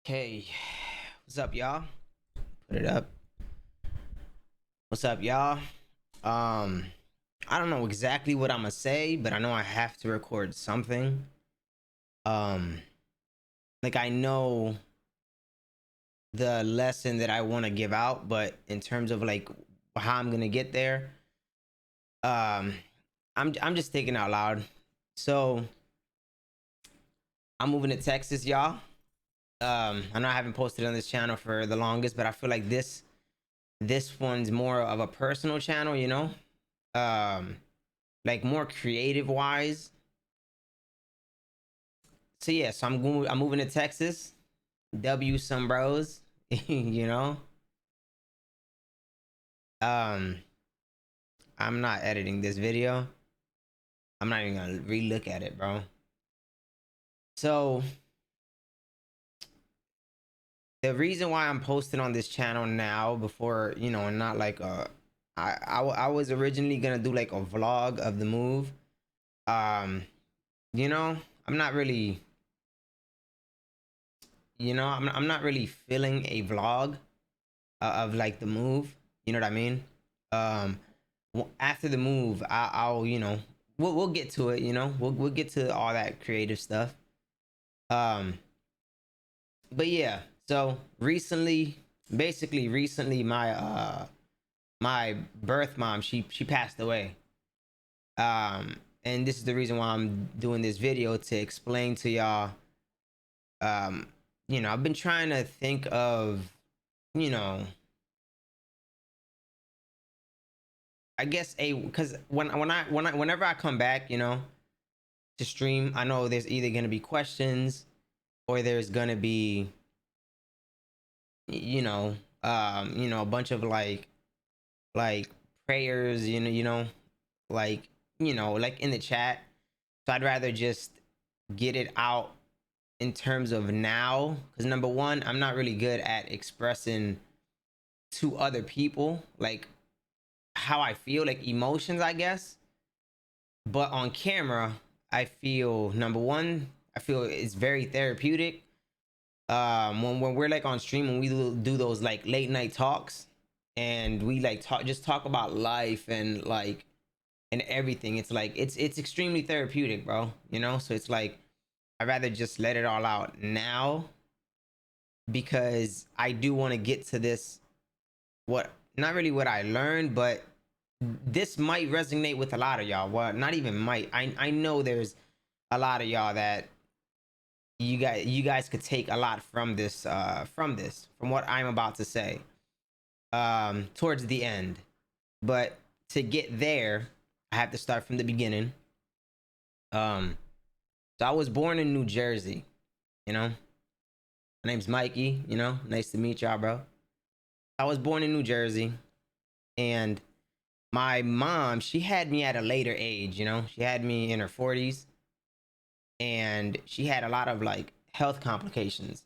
Okay, what's up, y'all? Put it up. What's up, y'all? Um, I don't know exactly what I'm gonna say, but I know I have to record something. Um, like I know the lesson that I want to give out, but in terms of like how I'm gonna get there, um, I'm just thinking out loud. So I'm moving to Texas, y'all. I know I haven't posted on this channel for the longest, but I feel like this one's more of a personal channel, um like more creative wise. So yeah, so I'm moving to Texas. W some bros. you know um I'm not editing this video. I'm not even gonna re-look at it, bro. So the reason why I'm posting on this channel now, before, and not like I was originally gonna do like a vlog of the move. um you know I'm not really, I'm not really feeling a vlog of like the move. You know what I mean? Um, After the move, I'll we'll get to it. We'll get to all that creative stuff. Um, but yeah. So recently, basically recently, my birth mom, she passed away. And this is the reason why I'm doing this video, to explain to y'all. Um, I've been trying to think of, you know I guess because whenever I come back, to stream, I know there's either gonna be questions, or there's gonna be, a bunch of like prayers, like like in the chat. So I'd rather just get it out in terms of now, because number one, I'm not really good at expressing to other people like how I feel, like emotions, I guess. But on camera, I feel, number one, I feel it's very therapeutic. When we're like on stream, when we do those like late night talks, and we like talk about life and like and everything, it's like it's extremely therapeutic, bro. So it's like I'd rather just let it all out now, because I do want to get to this, what, not really what I learned, but this might resonate with a lot of y'all. Well, not even might. I know there's a lot of y'all that you guys could take a lot from this, from what I'm about to say, towards the end. But to get there, I have to start from the beginning. Um so I was born in New Jersey, you know. My name's Mikey, nice to meet y'all, bro. I was born in New Jersey, and my mom, she had me at a later age. She had me in her 40s, and she had a lot of like health complications.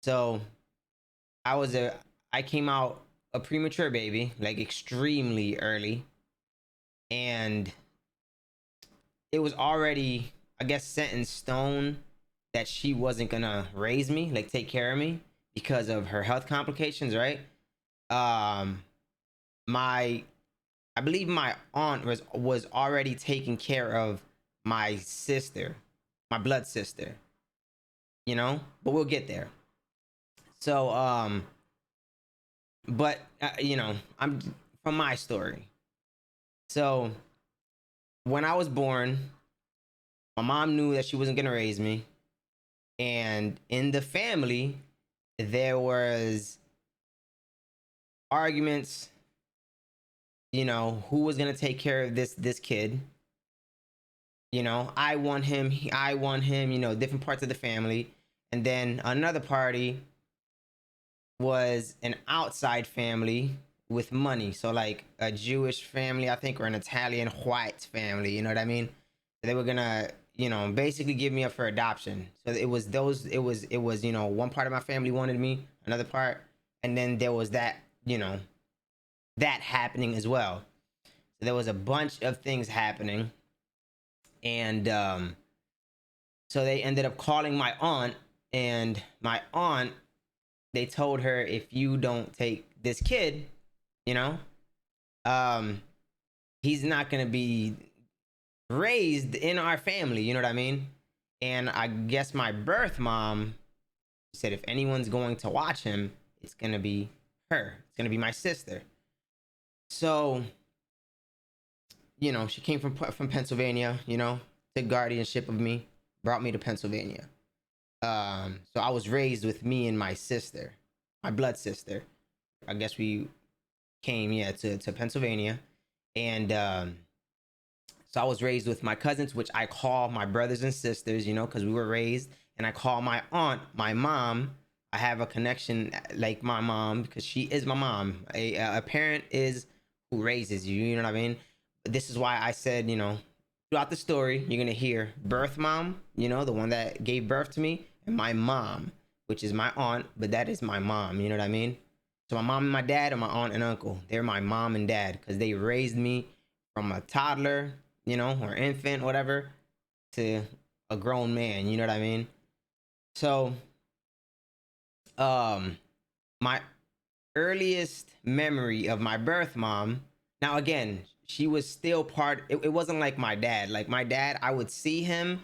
So I was a I came out a premature baby, like extremely early, and it was already, I guess, set in stone that she wasn't gonna raise me, like take care of me, because of her health complications, right? Um, my I believe my aunt was already taking care of my sister, my blood sister, but we'll get there. So, but I'm from my story. So when I was born, my mom knew that she wasn't gonna raise me, and in the family, there was arguments. Who was gonna take care of this kid? I want him. I want him. Different parts of the family, and then another party was an outside family with money. So like a Jewish family, I think, or an Italian white family. You know what I mean? They were gonna, basically give me up for adoption. So it was those. It was one part of my family wanted me, another part, and then there was that, that happening as well. So there was a bunch of things happening, and so they ended up calling my aunt And my aunt, they told her, if you don't take this kid, you know, um, he's not gonna be raised in our family. You know what I mean? And I guess my birth mom said, if anyone's going to watch him, it's gonna be her. It's gonna be my sister. So, she came from Pennsylvania. Took guardianship of me, brought me to Pennsylvania. So I was raised with me and my sister, my blood sister. I guess we came, to Pennsylvania, and so I was raised with my cousins, which I call my brothers and sisters, because we were raised. And I call my aunt my mom. I have a connection like my mom because she is my mom. A parent is who raises you. You know what I mean? This is why I said, throughout the story, you're gonna hear birth mom, the one that gave birth to me, and my mom, which is my aunt, but that is my mom. You know what I mean? So my mom and my dad are my aunt and uncle. They're my mom and dad because they raised me from a toddler, or infant, whatever, to a grown man. You know what I mean? So, my earliest memory of my birth mom. Now, again, she was still part. It wasn't like my dad. Like my dad, I would see him,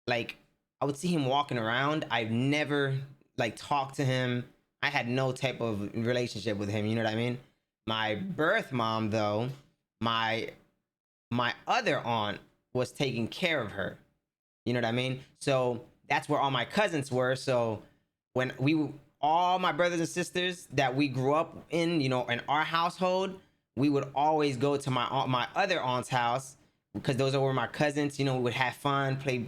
like I would see him walking around. I've never like talked to him. I had no type of relationship with him. You know what I mean? My birth mom, though, my other aunt was taking care of her. You know what I mean? So that's where all my cousins were. So when all my brothers and sisters that we grew up in, in our household, we would always go to my other aunt's house because those are where my cousins, we would have fun, play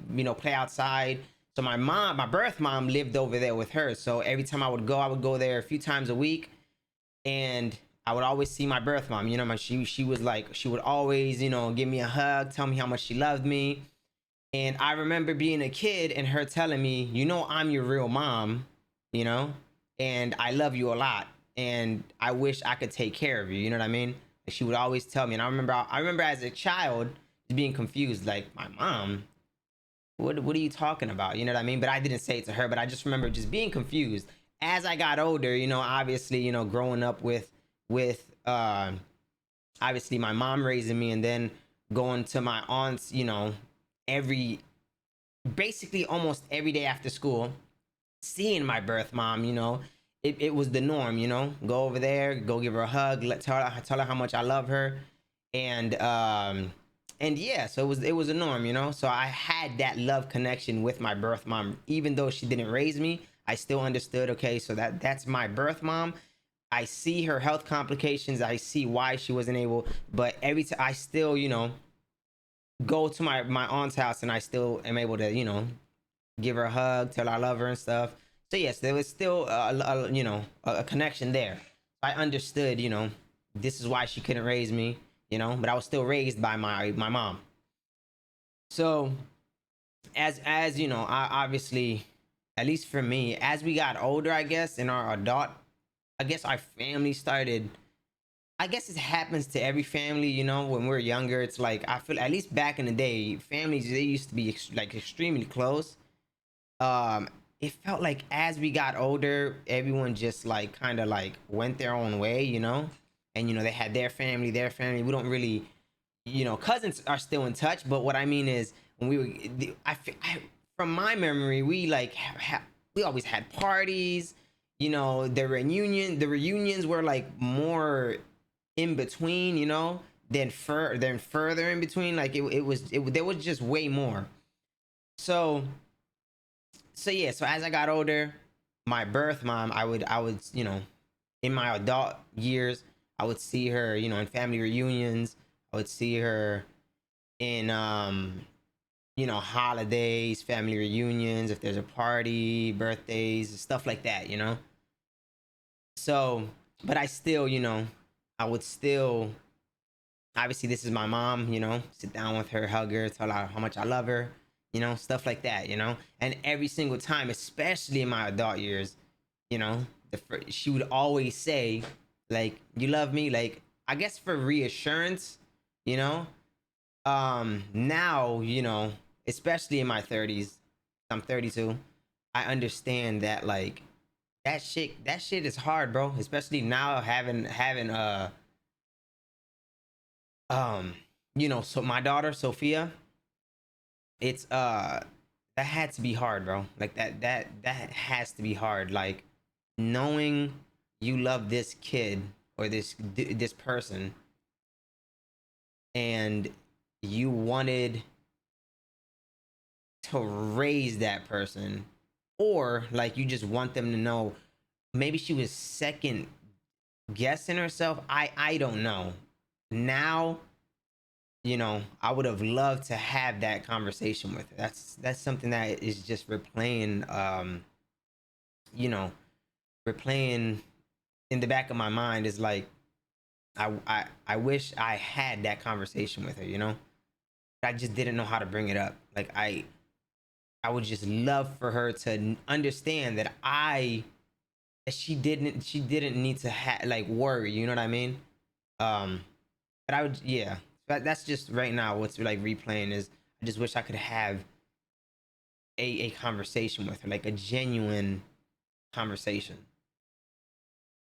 outside. So my birth mom lived over there with her. So every time I would go there a few times a week, and I would always see my birth mom. She was like, she would always, give me a hug, tell me how much she loved me. And I remember being a kid and her telling me, I'm your real mom, and I love you a lot. And I wish I could take care of you. You know what I mean? She would always tell me. And I remember as a child being confused, like, my mom, what are you talking about? You know what I mean? But I didn't say it to her, but I just remember just being confused. As I got older, obviously, growing up with obviously my mom raising me, and then going to my aunts, every basically almost every day after school, seeing my birth mom, it was the norm. Go over there, go give her a hug, tell her how much I love her. And yeah, so it was a norm. So I had that love connection with my birth mom. Even though she didn't raise me, I still understood, okay, so that's my birth mom. I see her health complications, I see why she wasn't able, but every time I still, go to my aunt's house, and I still am able to, give her a hug, tell her I love her and stuff. So yes, there was still a connection there. I understood, this is why she couldn't raise me, but I was still raised by my mom. So as I obviously, at least for me, as we got older, I guess in our adult, I guess our family started. I guess it happens to every family, when we're younger. It's like, I feel, at least back in the day, families, they used to be like extremely close. um it felt like as we got older, everyone just like kind of like went their own way, and they had their family. We don't really, cousins are still in touch, but what I mean is, when we were, from my memory, we like we always had parties. The reunions were like more in between, than further in between. Like there was just way more. So yeah, so as I got older, my birth mom, I would, in my adult years, I would see her, in family reunions. I would see her in holidays, family reunions, if there's a party, birthdays, stuff like that. So, but I still, I would still, obviously, this is my mom, sit down with her, hug her, tell her how much I love her, stuff like that. And every single time, especially in my adult years, she would always say, like, you love me, like, I guess for reassurance. you know Now, especially in my 30s, I'm 32. I understand that like that shit is hard, bro. Especially now having um so my daughter Sophia, it's that had to be hard, bro. Like that has to be hard. Like knowing you love this kid or this person, and you wanted to raise that person, or like you just want them to know maybe she was second guessing herself. I don't know. Now, I would have loved to have that conversation with her. That's something that is just replaying, you know replaying in the back of my mind. Is like I wish I had that conversation with her. I just didn't know how to bring it up. Like I would just love for her to understand that she didn't need to like worry. You know what I mean? Um, but I would, yeah. That's just right now what's like replaying is I just wish I could have a conversation with her, like a genuine conversation,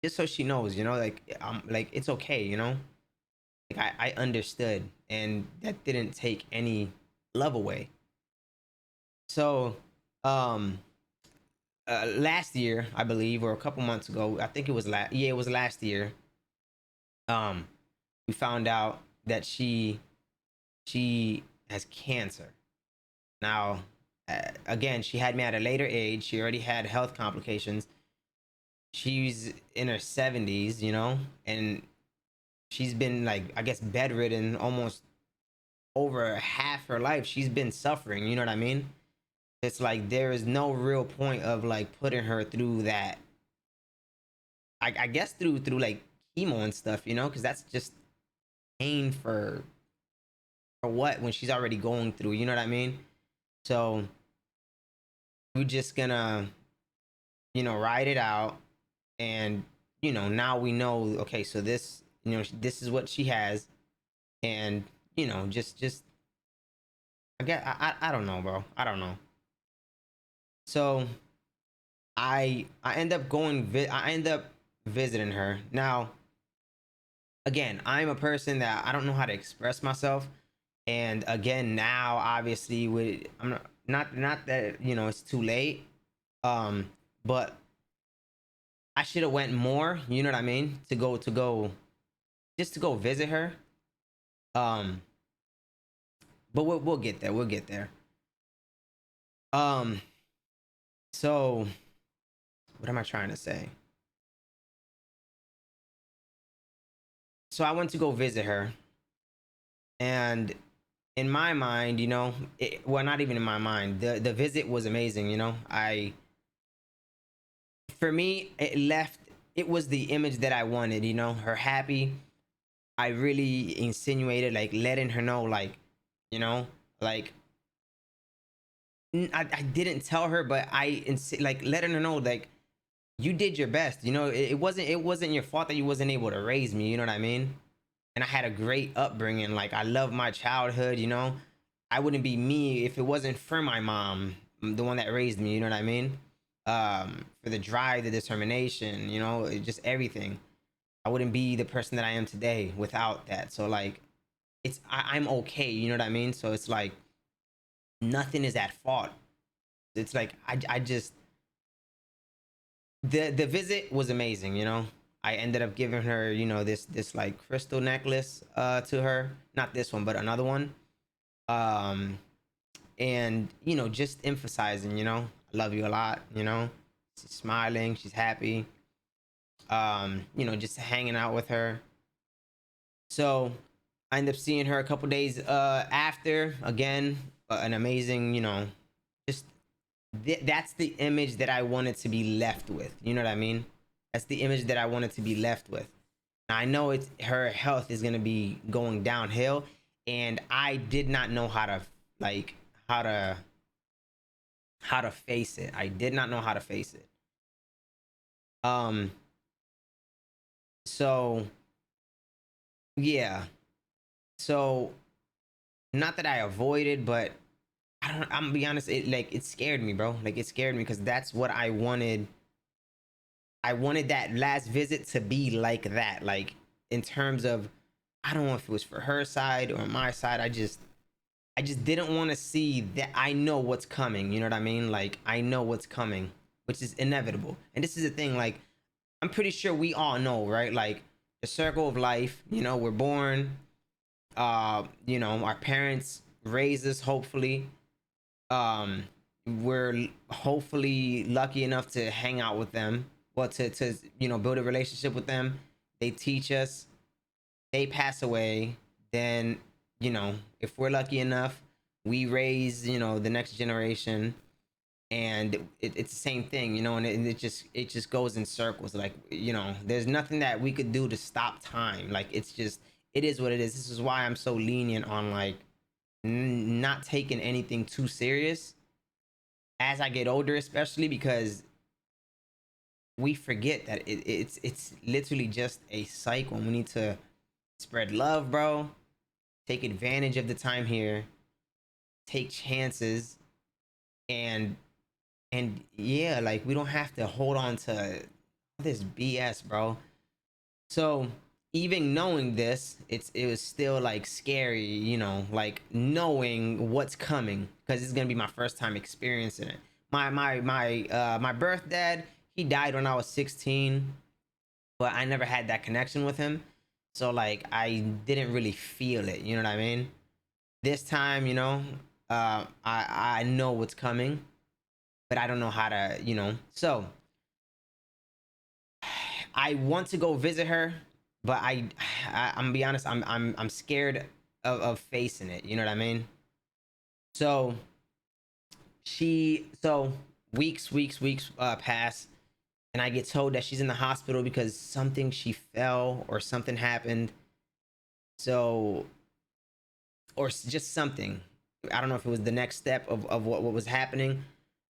just so she knows. Like it's okay. Like I understood, and that didn't take any love away. So, um, last year, I believe, or a couple months ago, I think it was yeah, it was last year. Um, we found out that she has cancer. Now, again, she had me at a later age. She already had health complications. She's in her 70s, and she's been like, I guess, bedridden almost over half her life. She's been suffering. You know what I mean? It's like there is no real point of like putting her through that. I guess through like chemo and stuff, because that's just pain for what when she's already going through. You know what I mean? So we're just gonna ride it out, and now we know. Okay, so this is what she has, and just I guess I don't know, bro. I don't know. So I end up I end up visiting her. Now, again, I'm a person that I don't know how to express myself. And again, now obviously with I'm not that it's too late. Um, but I should have went more, you know what I mean? To go just to go visit her. Um, but we'll get there. We'll get there. Um, so what am I trying to say? So I went to go visit her, and in my mind, well, not even in my mind, the visit was amazing. For me, it was the image that I wanted. Her happy. I really insinuated, like letting her know, like, you know, like I didn't tell her, but like letting her know, like you did your best. It wasn't your fault that you wasn't able to raise me. You know what I mean? And I had a great upbringing. Like I love my childhood. I wouldn't be me if it wasn't for my mom, the one that raised me. You know what I mean? For the drive, the determination. Just everything. I wouldn't be the person that I am today without that. So like, I'm okay. You know what I mean? So it's like nothing is at fault. It's like I just the visit was amazing. I ended up giving her this like crystal necklace to her, not this one but another one. Um, and just emphasizing, I love you a lot. She's smiling, she's happy. Just hanging out with her. So I end up seeing her a couple days after. Again, an amazing, just that's the image that I wanted to be left with. You know what I mean? That's the image that I wanted to be left with. Now, I know her health is gonna be going downhill, and I did not know how to like how to how to face it. I did not know how to face it. Um, so yeah. So not that I avoided, but I'm gonna be honest, it scared me, bro. Like it scared me because that's what I wanted. I wanted that last visit to be like that. Like in terms of, I don't know if it was for her side or my side. I just didn't want to see that. I know what's coming. You know what I mean? Like I know what's coming, which is inevitable. And this is the thing. Like I'm pretty sure we all know, right? Like the circle of life. You know, we're born. Our parents raise us. Hopefully, um, we're hopefully lucky enough to hang out with them. Well, to build a relationship with them. They teach us. They pass away. Then if we're lucky enough, we raise the next generation, and it's the same thing, and it just goes in circles. Like there's nothing that we could do to stop time. Like it is what it is. This is why I'm so lenient on like not taking anything too serious as I get older, especially because we forget that it's literally just a cycle. We need to spread love, bro. Take advantage of the time here. Take chances, and yeah, like we don't have to hold on to this BS, bro. So even knowing this, it was still like scary, like knowing what's coming because it's gonna be my first time experiencing it. My birth dad, he died when I was 16, but I never had that connection with him. So like I didn't really feel it, you know what I mean? This time, I know what's coming, but I don't know how to, So I want to go visit her, but I'm gonna be honest, I'm scared of facing it. You know what I mean? So so weeks pass, and I get told that she's in the hospital because she fell or something happened. So, or just something. I don't know if it was the next step of what was happening.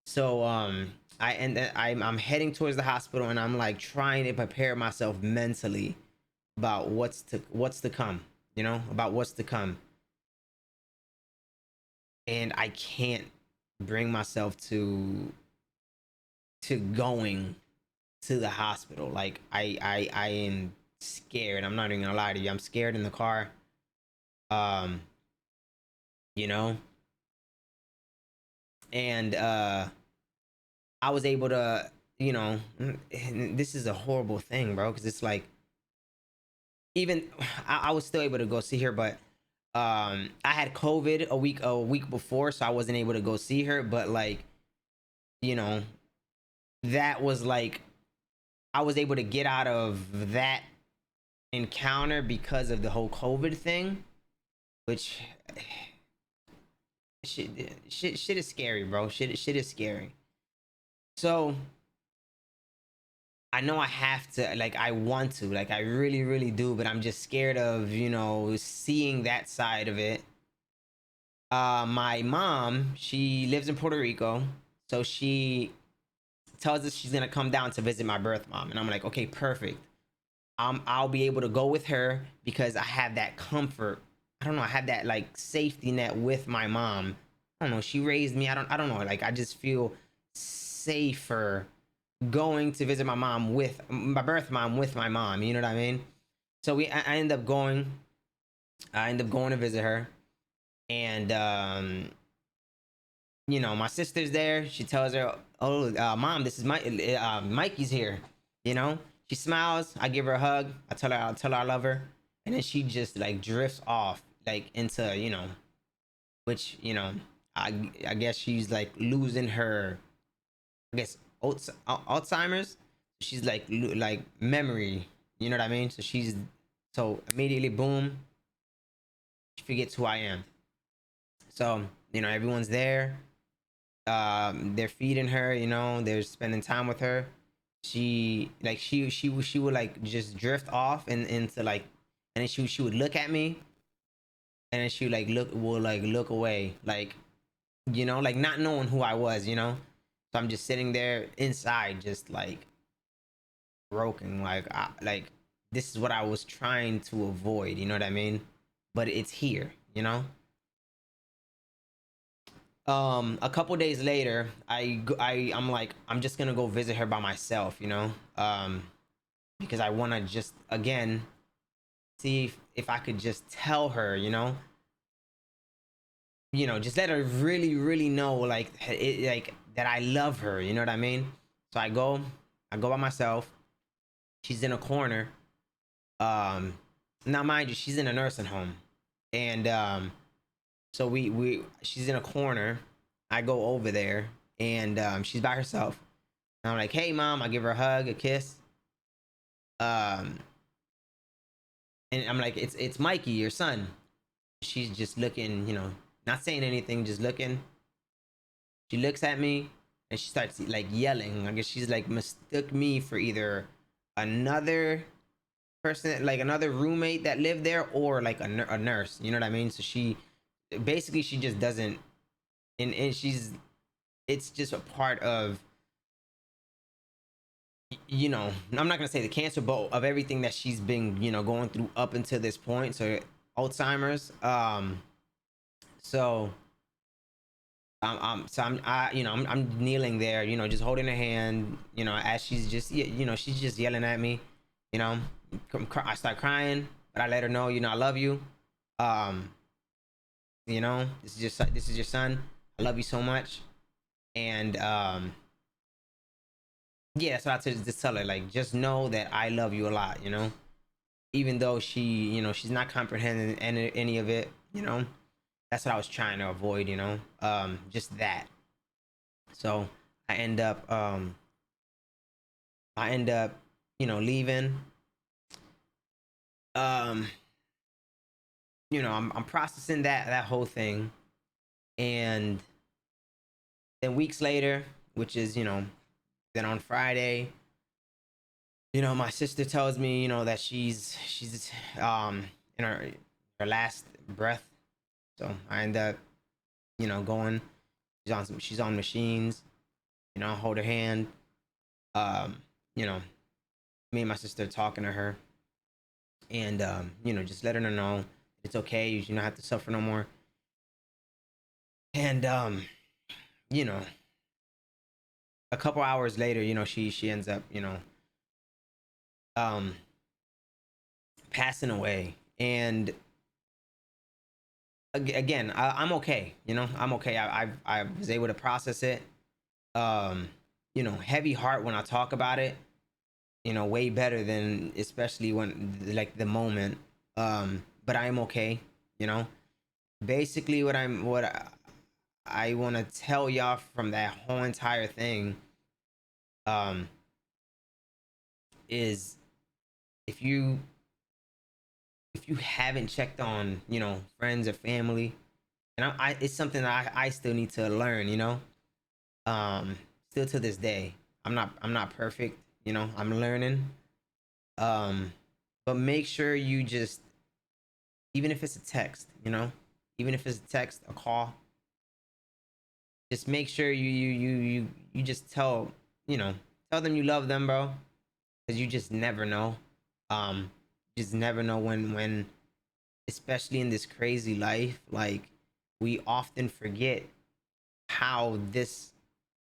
So I'm heading towards the hospital, and I'm like trying to prepare myself mentally about what's to come, about what's to come. And I can't bring myself to going to the hospital. Like I am scared. I'm not even gonna lie to you. I'm scared in the car. Um, you know, and I was able to, this is a horrible thing, bro, because it's like even I was still able to go see her, but I had COVID a week before, so I wasn't able to go see her. But like, you know, that was like I was able to get out of that encounter because of the whole COVID thing, which shit shit is scary, bro. Shit is scary. So I know I have to, like, I want to, like, I really, really do, but I'm just scared of, seeing that side of it. My mom, she lives in Puerto Rico, so she tells us she's gonna come down to visit my birth mom, and I'm like, okay, perfect. I'll be able to go with her because I have that comfort. I don't know. I have that like safety net with my mom. I don't know. She raised me. I don't know. Like I just feel safer going to visit my mom with my birth mom with my mom. You know what I mean? So I end up going. I end up going to visit her, and my sister's there. She tells her, "Oh, mom, this is Mikey's here." You know, she smiles. I give her a hug. I tell her I love her, and then she just like drifts off like into which I guess she's like losing her, I guess Alzheimer's. She's like memory. You know what I mean? So immediately boom, she forgets who I am. So everyone's there. They're feeding her, they're spending time with her. She would like just drift off and into like, and then she would look at me, and then she would like look away, like not knowing who I was. So I'm just sitting there inside, just like broken, like this is what I was trying to avoid, you know what I mean? But it's here. A couple days later, I'm like, I'm just gonna go visit her by myself, you know, because I want to just again see if I could just tell her, just let her really, really know, like like that I love her. You know what I mean? So I go by myself. She's in a corner. Um, Now mind you, she's in a nursing home, and so she's in a corner. I go over there, and she's by herself. And I'm like, hey, mom. I give her a hug, a kiss. Um, and I'm like, it's Mikey, your son. She's just looking, not saying anything, just looking. She looks at me and she starts like yelling. I guess she's like mistook me for either another person, like another roommate that lived there, or like a nurse. You know what I mean? So she basically she just doesn't, and she's it's just a part of, I'm not gonna say the cancer, but of everything that she's been, going through up until this point. So Alzheimer's. So I'm kneeling there, just holding her hand, as she's just, she's just yelling at me, you know. I start crying, but I let her know, I love you. Um, this is your son. I love you so much, and yeah, that's what I just tell her, like, just know that I love you a lot, even though she, she's not comprehending any of it, That's what I was trying to avoid, just that. So I end up um I end up, leaving. Um, I'm processing that whole thing, and then weeks later, which is, then on Friday, my sister tells me, that she's in her last breath. So I end up, going. She's on machines. I hold her hand. Um, you know, Me and my sister talking to her, and just letting her know it's okay. You don't have to suffer no more. And you know, a couple hours later, she ends up, um, passing away. And again, I'm okay. I'm okay. I was able to process it. Um, Heavy heart when I talk about it. Way better than, especially when, like, the moment. But I am okay. You know, Basically what I want to tell y'all from that whole entire thing, um, is if you haven't checked on, friends or family, and it's something that I still need to learn, um, still to this day. I'm not perfect, I'm learning. Um, but make sure you just, even if it's a text, even if it's a text, a call, just make sure you just tell them you love them, bro, because you just never know. Um, just never know when, especially in this crazy life, like, we often forget how this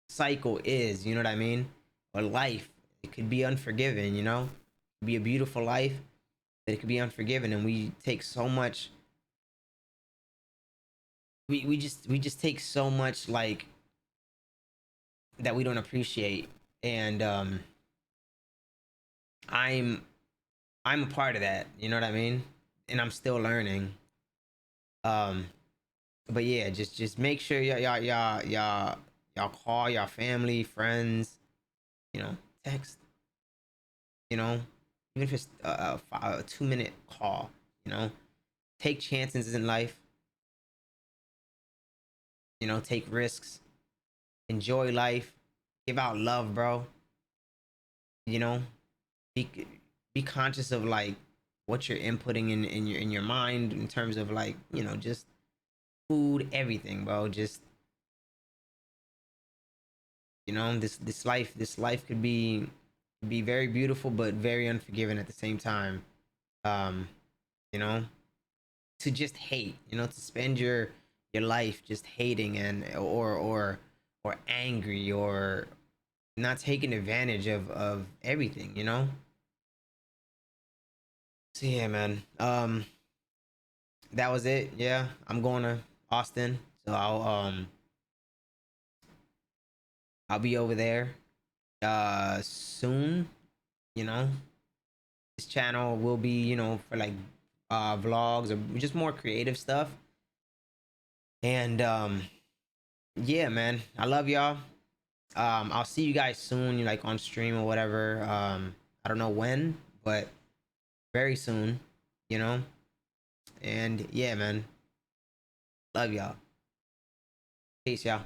cycle is. You know what I mean? Or life, it could be unforgiving. It could be a beautiful life, but it could be unforgiving, and we take so much. We just take so much, like, that we don't appreciate, and I'm I'm a part of that. You know what I mean? And I'm still learning. Um, but yeah, just make sure y'all call y'all family, friends. Text. You know, Even if it's a 2-minute call. Take chances in life. Take risks. Enjoy life. Give out love, bro. You know, be be conscious of, like, what you're inputting in your mind, in terms of, like, just food, everything, bro. Just, this life could be very beautiful, but very unforgiving at the same time. Um, you know, to just hate, to spend your life just hating and or angry or not taking advantage of everything, you know? So yeah, man. That was it. Yeah, I'm going to Austin. So I'll be over there soon, you know. This channel will be, you know, for like vlogs or just more creative stuff. And yeah, man. I love y'all. I'll see you guys soon, like on stream or whatever. I don't know when, but very soon, you know. And yeah, man. Love y'all. Peace, y'all.